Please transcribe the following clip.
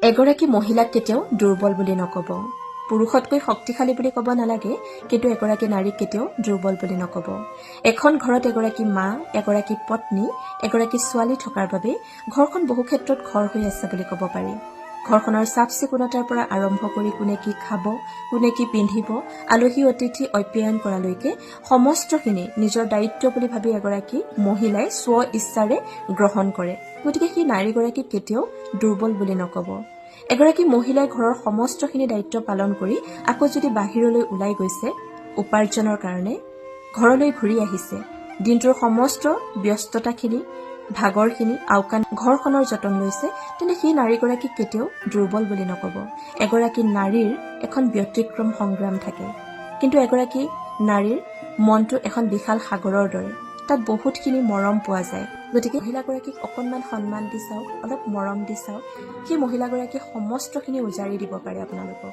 এগৰাকী মহিলাক কেতিয়াও দুৰ্বল বুলি নকব। পুৰুষতকৈ শক্তিশালী বুলি ক'ব নালাগে, কিন্তু এগৰাকী নাৰীক কেতিয়াও দুৰ্বল বুলি নকব। এখন ঘৰত এগৰাকী মা, এগৰাকী পত্নী, এগৰাকী ছোৱালী থকাৰ বাবে ঘৰখন বহু ক্ষেত্ৰত ঘৰ হৈ আছে বুলি ক'ব পাৰি। ঘৰখনৰ চাফ চিকুণতাৰ পৰা আৰম্ভ কৰি কোনে কি খাব, কোনে কি পিন্ধিব, আলহী অতিথি অপ্যায়ন কৰালৈকে সমস্তখিনি নিজৰ দায়িত্ব বুলি ভাবি এগৰাকী মহিলাই স্ব ইচ্ছাৰে গ্ৰহণ কৰে। গতিকে সেই নাৰীগৰাকীক কেতিয়াও দুৰ্বল বুলি নকব। এগৰাকী মহিলাই ঘৰৰ সমস্তখিনি দায়িত্ব পালন কৰি আকৌ যদি বাহিৰলৈ ওলাই গৈছে উপাৰ্জনৰ কাৰণে, ঘৰলৈ ঘূৰি আহিছে, দিনটোৰ সমস্ত ব্যস্ততাখিনি, ভাগৰখিনি আওকাণ ঘৰখনৰ যতন লৈছে, তেন্তে সেই নাৰীগৰাকীক কেতিয়াও দুৰ্বল বুলি নকব। এগৰাকী নাৰীৰ এখন ব্যতিক্ৰম সংগ্ৰাম থাকে, কিন্তু এগৰাকী নাৰীৰ মনটো এখন বিশাল সাগৰৰ দৰে, তাত বহুতখিনি মৰম পোৱা যায়। গতিকে মহিলাগৰাকীক অকণমান সন্মান দি চাওক, অলপ মৰম দি চাওক, সেই মহিলাগৰাকীয়ে সমস্তখিনি উজাৰি দিব পাৰে আপোনালোকক।